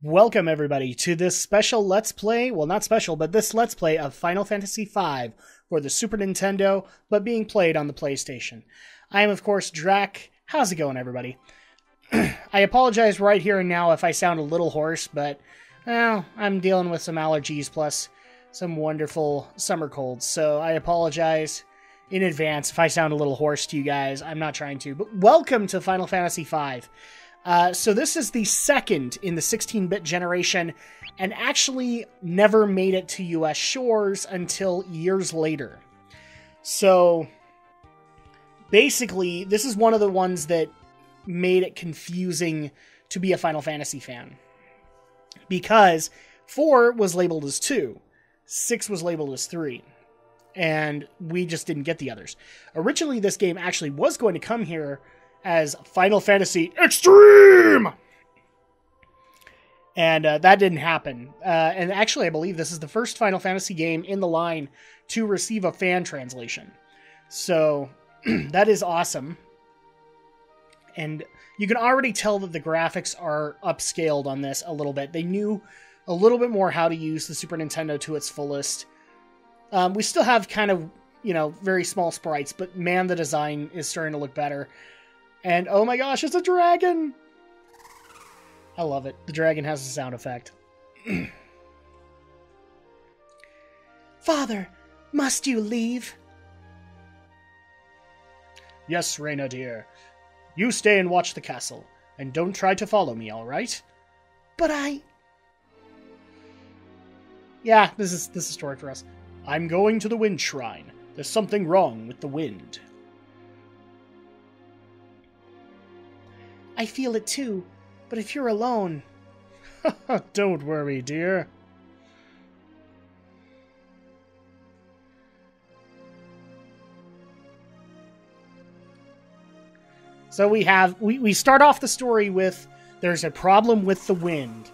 Welcome everybody to this special Let's Play, well not special, but this Let's Play of Final Fantasy V for the Super Nintendo, but being played on the PlayStation. I am of course Drak. How's it going everybody? I apologize right here and now if I sound a little hoarse, but well, I'm dealing with some allergies plus some wonderful summer colds, so I apologize in advance if I sound a little hoarse to you guys. I'm not trying to, but welcome to Final Fantasy V. So this is the second in the 16-bit generation, and actually never made it to US shores until years later. So, basically, this is one of the ones that made it confusing to be a Final Fantasy fan. Because 4 was labeled as 2, 6 was labeled as 3, and we just didn't get the others. Originally, this game actually was going to come here as Final Fantasy Extreme! And that didn't happen. And actually, I believe this is the first Final Fantasy game in the line to receive a fan translation. So, that is awesome. And you can already tell that the graphics are upscaled on this a little bit. They knew a little bit more how to use the Super Nintendo to its fullest. We still have kind of, you know, very small sprites, but man, the design is starting to look better. And oh my gosh, it's a dragon! I love it. The dragon has a sound effect. Father, must you leave? Yes, Reina dear. You stay and watch the castle, and don't try to follow me, alright? But Yeah, this is story for us. I'm going to the Wind Shrine. There's something wrong with the wind. I feel it too, but if you're alone... Don't worry, dear. So we start off the story with there's a problem with the wind.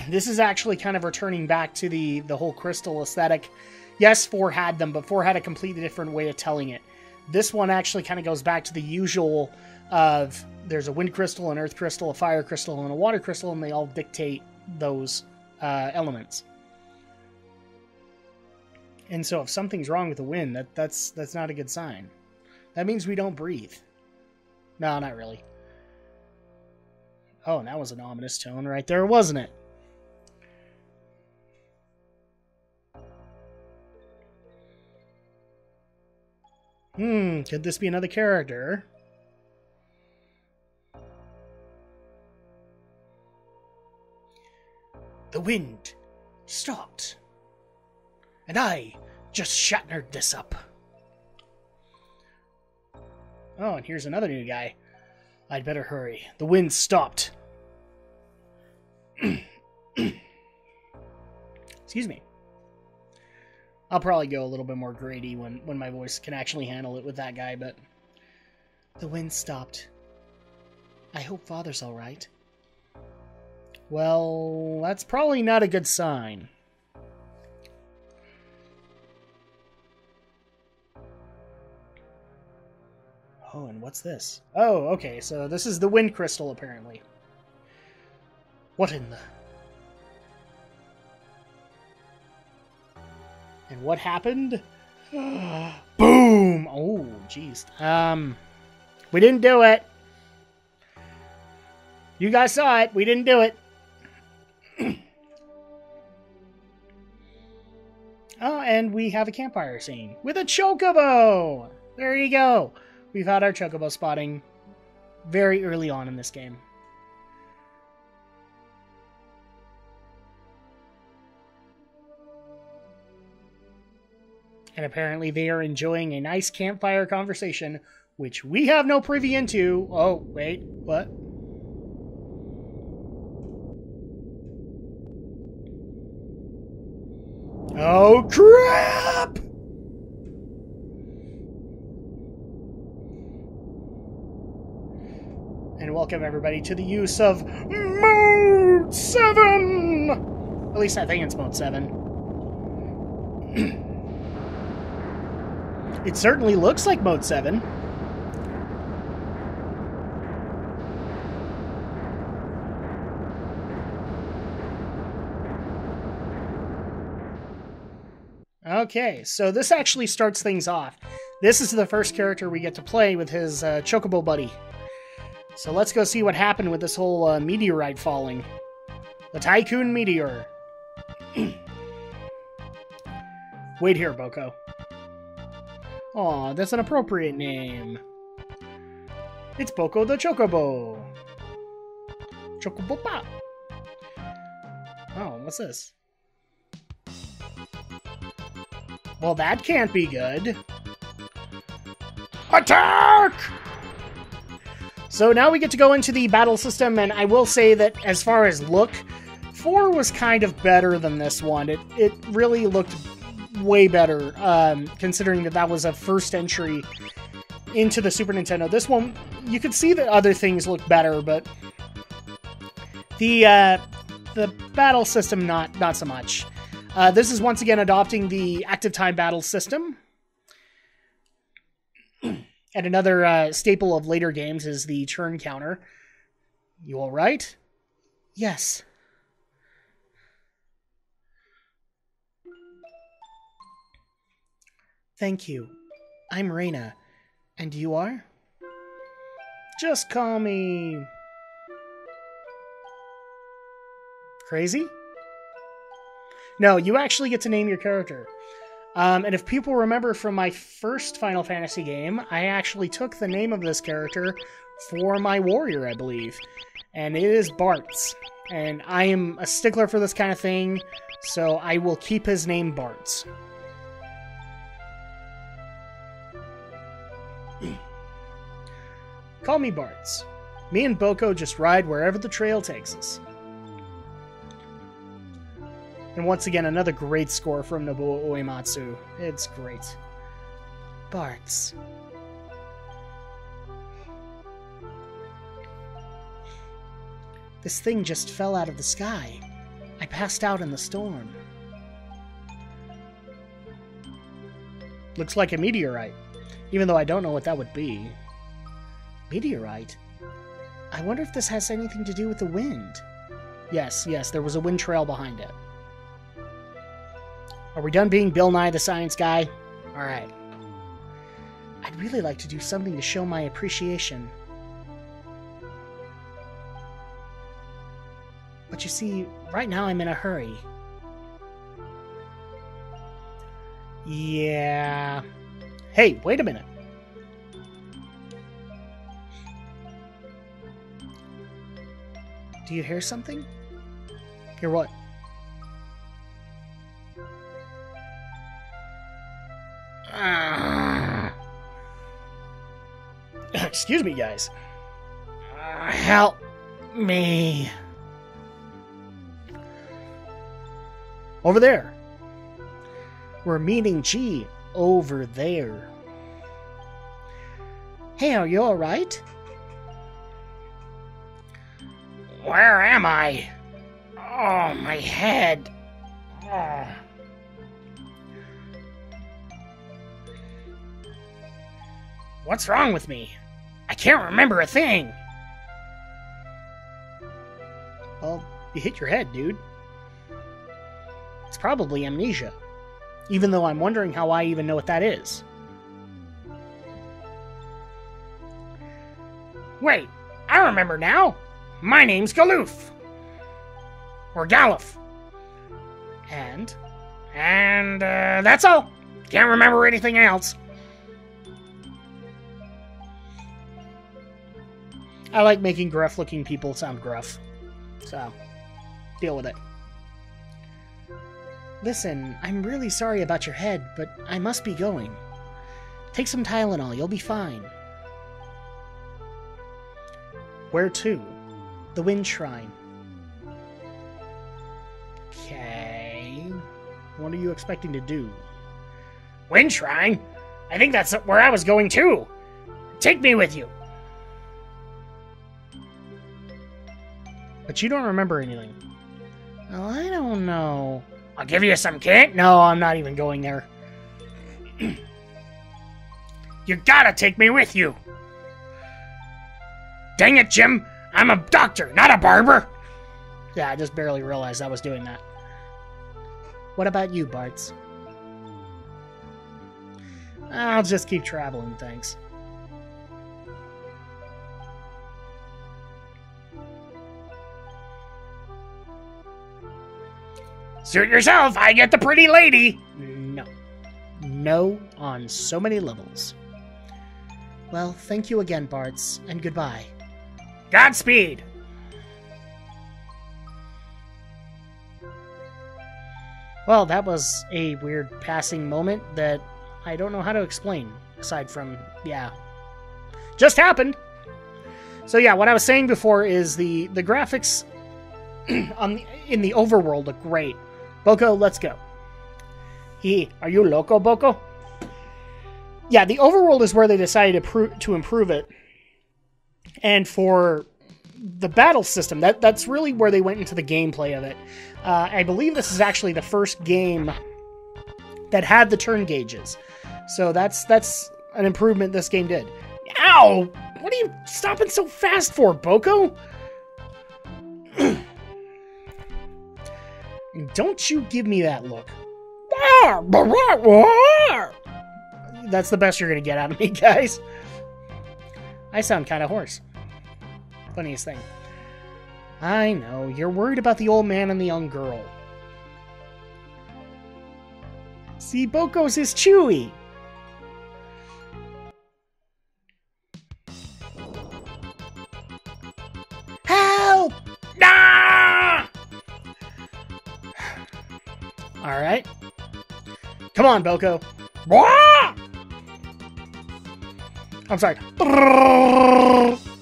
This is actually kind of returning back to the whole crystal aesthetic. Yes, 4 had them, but 4 had a completely different way of telling it. This one actually kind of goes back to the usual of there's a wind crystal, an earth crystal, a fire crystal, and a water crystal, and they all dictate those elements. And so if something's wrong with the wind, that's not a good sign. That means we don't breathe. No, not really. Oh, and that was an ominous tone right there, wasn't it? Could this be another character? The wind stopped. And I just shattered this up. Oh, and here's another new guy. I'd better hurry. The wind stopped. Excuse me. I'll probably go a little bit more grady when my voice can actually handle it with that guy, but... The wind stopped. I hope Father's alright. Well, that's probably not a good sign. Oh, and what's this? Oh, okay, so this is the wind crystal, apparently. What in the... And what happened? Boom! Oh, jeez. We didn't do it. You guys saw it. We didn't do it. Oh, and we have a campfire scene with a chocobo! There you go. We've had our chocobo spotting very early on in this game. And apparently they are enjoying a nice campfire conversation, which we have no privy into. Oh, wait, what? Oh, crap! And welcome everybody to the use of Mode 7! At least I think it's Mode 7. It certainly looks like Mode 7. Okay, so this actually starts things off. This is the first character we get to play with his Chocobo buddy. So let's go see what happened with this whole meteorite falling. The Tycoon Meteor. Wait here, Boko. Aw, that's an appropriate name. It's Boko the Chocobo. Chocobo Pop. Oh, what's this? Well, that can't be good. Attack! So now we get to go into the battle system, and I will say that as far as look, 4 was kind of better than this one. It really looked way better, considering that was a first entry into the Super Nintendo. This one, you could see that other things look better, but the battle system, not so much. This is once again adopting the active time battle system. And another staple of later games is the turn counter. You all right? Yes. Thank you. I'm Reina. And you are? Just call me... Crazy? No, you actually get to name your character. And if people remember from my first Final Fantasy game, I actually took the name of this character for my warrior, I believe. And it is Bartz. And I am a stickler for this kind of thing, so I will keep his name Bartz. Call me Bartz. Me and Boko just ride wherever the trail takes us. And once again, another great score from Nobuo Uematsu. It's great. Bartz. This thing just fell out of the sky. I passed out in the storm. Looks like a meteorite, even though I don't know what that would be. Meteorite? I wonder if this has anything to do with the wind. Yes, there was a wind trail behind it. Are we done being Bill Nye the Science Guy? Alright. I'd really like to do something to show my appreciation. But you see, right now I'm in a hurry. Yeah... Hey, wait a minute. Do you hear something? Hear what? Excuse me, guys. Help me. Over there. We're meeting G over there. Hey, are you alright? Where am I? Oh, my head. Oh. What's wrong with me? I can't remember a thing. Well, you hit your head, dude. It's probably amnesia. Even though I'm wondering how I even know what that is. Wait, I remember now. My name's Galoof. Or Galuf. And that's all. Can't remember anything else. I like making gruff-looking people sound gruff. So, deal with it. Listen, I'm really sorry about your head, but I must be going. Take some Tylenol, you'll be fine. Where to? The Wind Shrine. Okay. What are you expecting to do? Wind Shrine? I think that's where I was going too. Take me with you. But you don't remember anything. Well, I don't know. I'll give you some kit? No, I'm not even going there. You gotta take me with you. Dang it, Jim. I'm a doctor, not a barber. Yeah, I just barely realized I was doing that. What about you, Bartz? I'll just keep traveling, thanks. Suit yourself, I get the pretty lady! No. No on so many levels. Well, thank you again, Bartz, and goodbye. Godspeed! Well, that was a weird passing moment that I don't know how to explain, aside from, yeah, just happened. So yeah, what I was saying before is the graphics in the overworld look great. Boko, let's go. Are you loco, Boko? Yeah, the overworld is where they decided to improve it. And for the battle system, that's really where they went into the gameplay of it. I believe this is actually the first game that had the turn gauges. So that's an improvement this game did. Ow! What are you stopping so fast for, Boko? Don't you give me that look. That's the best you're going to get out of me, guys. I sound kind of hoarse. Funniest thing. I know, you're worried about the old man and the young girl. See, Boko's is Chewy. Help! Ah! Alright. Come on, Boko. Ah! I'm sorry.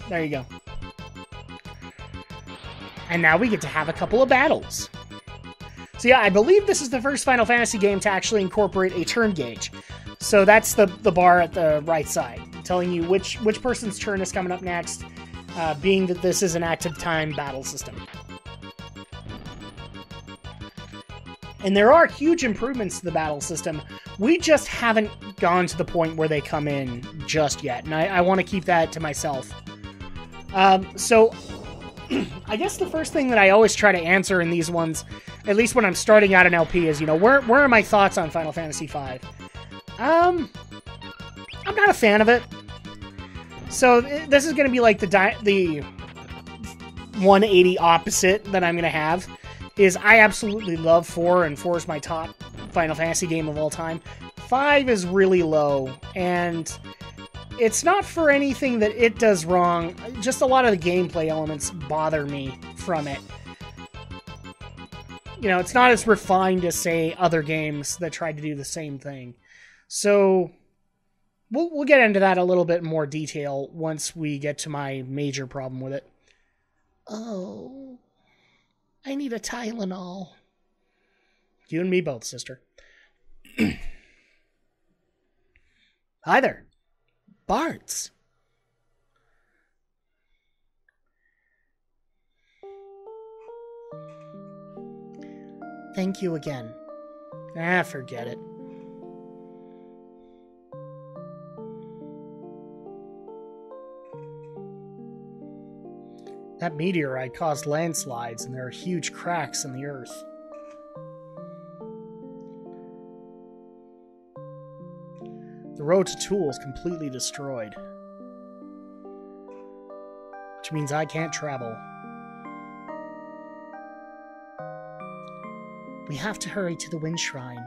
There you go. And now we get to have a couple of battles. So yeah, I believe this is the first Final Fantasy game to actually incorporate a turn gauge. So that's the bar at the right side, telling you which person's turn is coming up next, being that this is an active time battle system. And there are huge improvements to the battle system. We just haven't gone to the point where they come in just yet, and I want to keep that to myself. So I guess the first thing that I always try to answer in these ones, at least when I'm starting out an LP, is, where are my thoughts on Final Fantasy V? I'm not a fan of it. So this is going to be like the 180 opposite that I'm going to have. Is I absolutely love 4, and 4 is my top Final Fantasy game of all time. 5 is really low, and it's not for anything that it does wrong. Just a lot of the gameplay elements bother me from it. It's not as refined as, say, other games that tried to do the same thing. So we'll get into that a little bit more detail once we get to my major problem with it. Oh, I need a Tylenol. You and me both, sister. Hi there. Bartz. Thank you again. Forget it. That meteorite caused landslides, and there are huge cracks in the earth. The road to Toul is completely destroyed, which means I can't travel. We have to hurry to the Wind Shrine.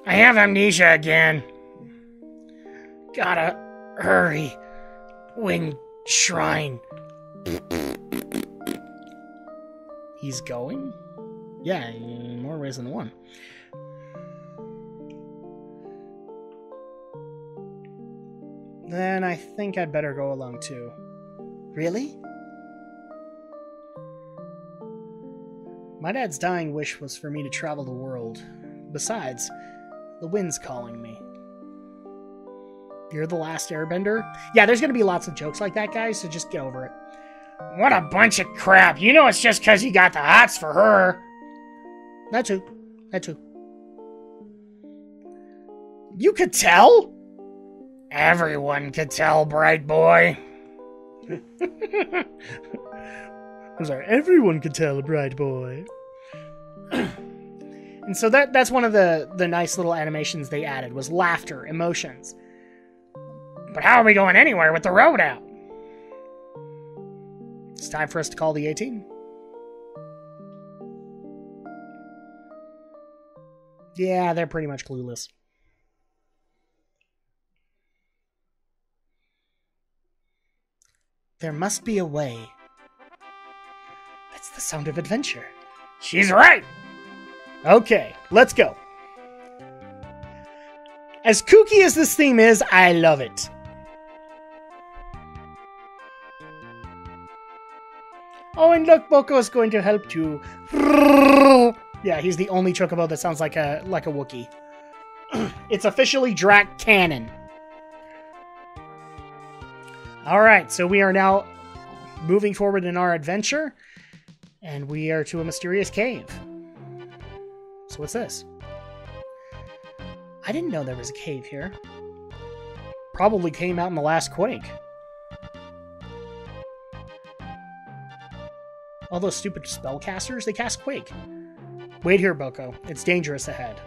I have amnesia again. Gotta hurry. Wind Shrine. He's going? Yeah, in more ways than one. Then I think I'd better go along too. Really? My dad's dying wish was for me to travel the world. Besides, the wind's calling me. You're the last airbender? Yeah, there's gonna be lots of jokes like that, guys, so just get over it. What a bunch of crap. You know it's just because you got the hots for her. That too. That too. You could tell? Everyone could tell, bright boy. I'm sorry, everyone could tell a bright boy. And so that's one of the nice little animations they added, was laughter, emotions. But how are we going anywhere with the road out? It's time for us to call the A-Team. Yeah, they're pretty much clueless. There must be a way. That's the sound of adventure. She's right! Okay, let's go. As kooky as this theme is, I love it. Oh, and look, Boko's going to help too. Yeah, he's the only chocobo that sounds like a Wookiee. It's officially Drak canon. Alright, so we are now moving forward in our adventure, and we are to a mysterious cave. So what's this? I didn't know there was a cave here. Probably came out in the last quake. All those stupid spellcasters, they cast Quake. Wait here, Boko. It's dangerous ahead.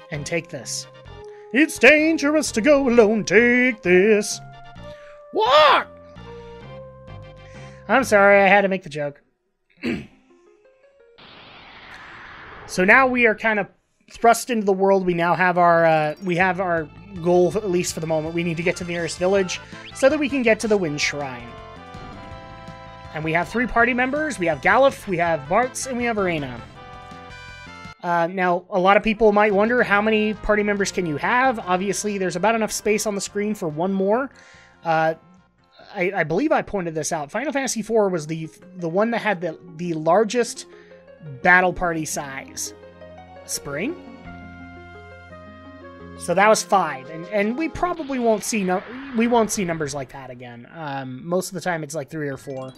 And take this. It's dangerous to go alone. Take this. What? I'm sorry, I had to make the joke. So now we are kind of thrust into the world. We now have our goal, at least for the moment. We need to get to the nearest village so that we can get to the Wind Shrine. And we have 3 party members. We have Galuf, we have Bartz, and we have Arena. Now, a lot of people might wonder, how many party members can you have? Obviously, there's about enough space on the screen for one more. I believe I pointed this out. Final Fantasy IV was the one that had the largest battle party size. Spring? So that was 5, and we probably won't see numbers like that again. Most of the time, it's like 3 or 4.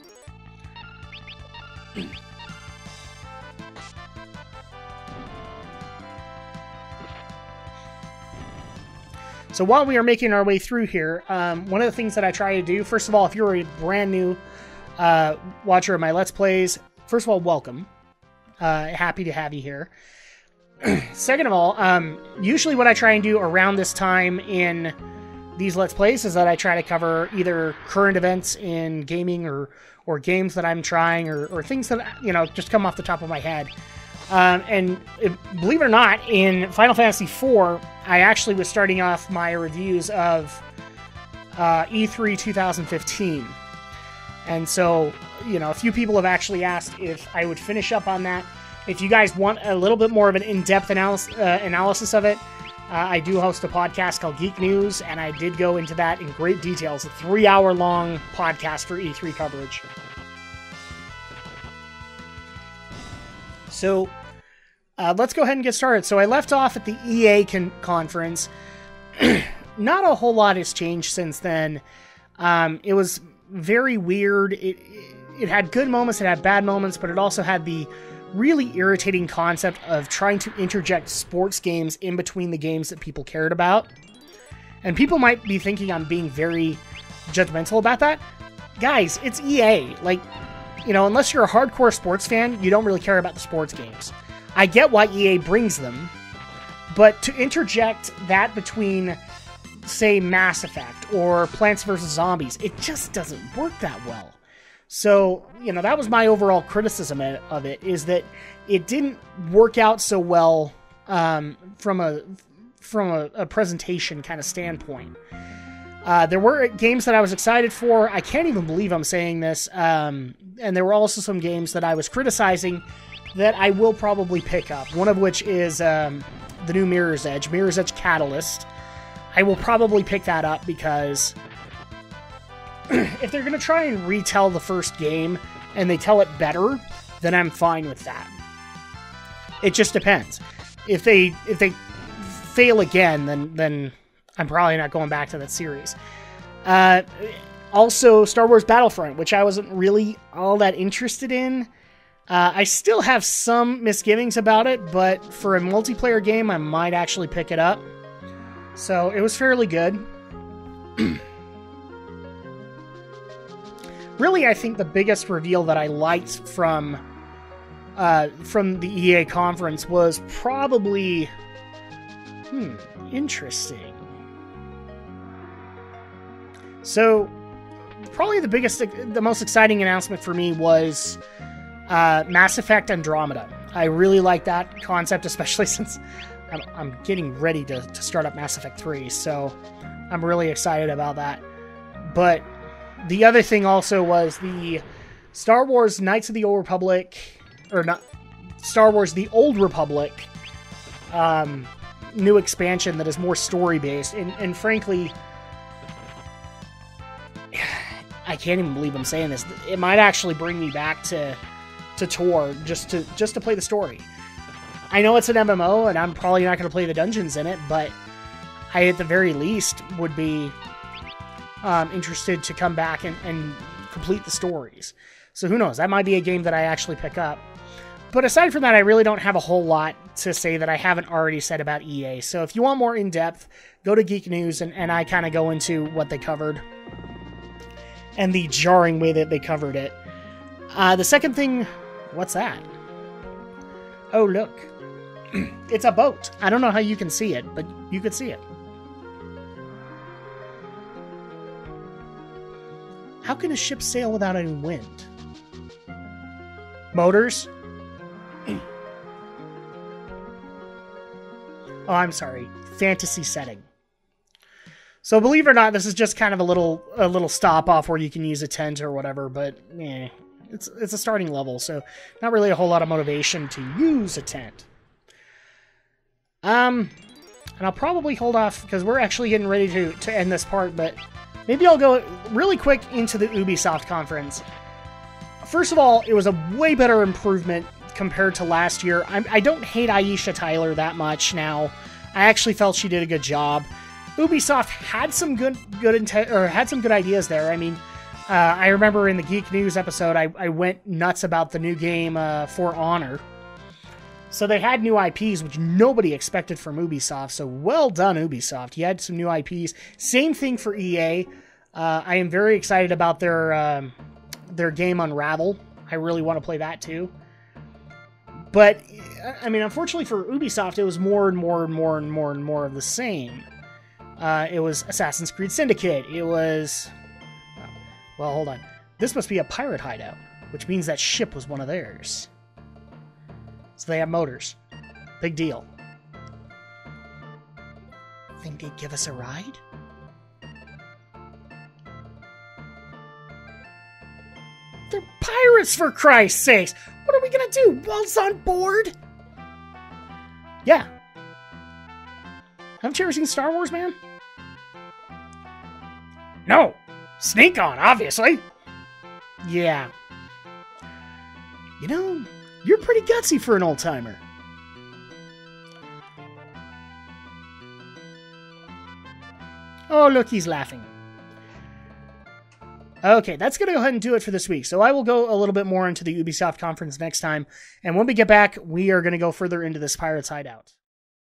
So while we are making our way through here, one of the things that I try to do, first of all, if you're a brand new watcher of my Let's Plays, first of all, welcome. Happy to have you here. Second of all, usually what I try and do around this time in these Let's Plays is that I try to cover either current events in gaming or games that I'm trying or things that, just come off the top of my head. Believe it or not, in Final Fantasy IV, I actually was starting off my reviews of E3 2015. And so, a few people have actually asked if I would finish up on that. If you guys want a little bit more of an in-depth analysis of it, I do host a podcast called Geek News, and I did go into that in great detail. It's a 3-hour-long podcast for E3 coverage. So, let's go ahead and get started. So I left off at the EA conference. Not a whole lot has changed since then. It was very weird. It had good moments, it had bad moments, but it also had the really irritating concept of trying to interject sports games in between the games that people cared about. And people might be thinking I'm being very judgmental about that. Guys, it's EA. Unless you're a hardcore sports fan, you don't really care about the sports games. I get why EA brings them, but to interject that between, say, Mass Effect or Plants vs. Zombies, it just doesn't work that well. So, that was my overall criticism of it, is that it didn't work out so well from a presentation kind of standpoint. There were games that I was excited for. I can't even believe I'm saying this. And there were also some games that I was criticizing that I will probably pick up. One of which is the new Mirror's Edge Catalyst. I will probably pick that up because if they're going to try and retell the first game and they tell it better, then I'm fine with that. It just depends. If they fail again, then I'm probably not going back to that series. Also, Star Wars Battlefront, which I wasn't really all that interested in. I still have some misgivings about it, but for a multiplayer game, I might actually pick it up. So, it was fairly good. really, I think the biggest reveal that I liked from the EA conference was probably... interesting. So, probably the most exciting announcement for me was Mass Effect Andromeda. I really like that concept, especially since I'm getting ready to start up Mass Effect 3, so I'm really excited about that. But the other thing also was the Star Wars Knights of the Old Republic, or not, Star Wars The Old Republic new expansion that is more story-based, and frankly, I can't even believe I'm saying this. It might actually bring me back to Tor just to play the story. I know it's an MMO, and I'm probably not going to play the dungeons in it, but I, at the very least, would be interested to come back and complete the stories. So who knows? That might be a game that I actually pick up. But aside from that, I really don't have a whole lot to say that I haven't already said about EA. So if you want more in-depth, go to Geek News, and I kind of go into what they covered and the jarring way that they covered it. The second thing... What's that? Oh, look. It's a boat. I don't know how you can see it, but you could see it. How can a ship sail without any wind? Motors? Oh, I'm sorry. Fantasy setting. So believe it or not, this is just kind of a little stop off where you can use a tent or whatever, but it's a starting level, so not really a whole lot of motivation to use a tent. And I'll probably hold off because we're actually getting ready to end this part, but maybe I'll go really quick into the Ubisoft conference. First of all, it was a way better improvement compared to last year. I don't hate Aisha Tyler that much now. I actually felt she did a good job. Ubisoft had some good ideas there. I mean, I remember in the Geek News episode, I went nuts about the new game For Honor. So they had new IPs, which nobody expected from Ubisoft. So well done, Ubisoft. You had some new IPs. Same thing for EA. I am very excited about their game Unravel. I really want to play that too. But, I mean, unfortunately for Ubisoft, it was more and more of the same. It was Assassin's Creed Syndicate. It was... Well, hold on. This must be a pirate hideout, which means that ship was one of theirs. So they have motors. Big deal. Think they'd give us a ride? They're pirates, for Christ's sakes! What are we gonna do? Waltz on board? Yeah. Haven't you ever seen Star Wars, man? No. Sneak on, obviously. Yeah. You know, you're pretty gutsy for an old-timer. Oh, look, he's laughing. Okay, that's going to go ahead and do it for this week. So I will go a little bit more into the Ubisoft conference next time. And when we get back, we are going to go further into this Pirates Hideout.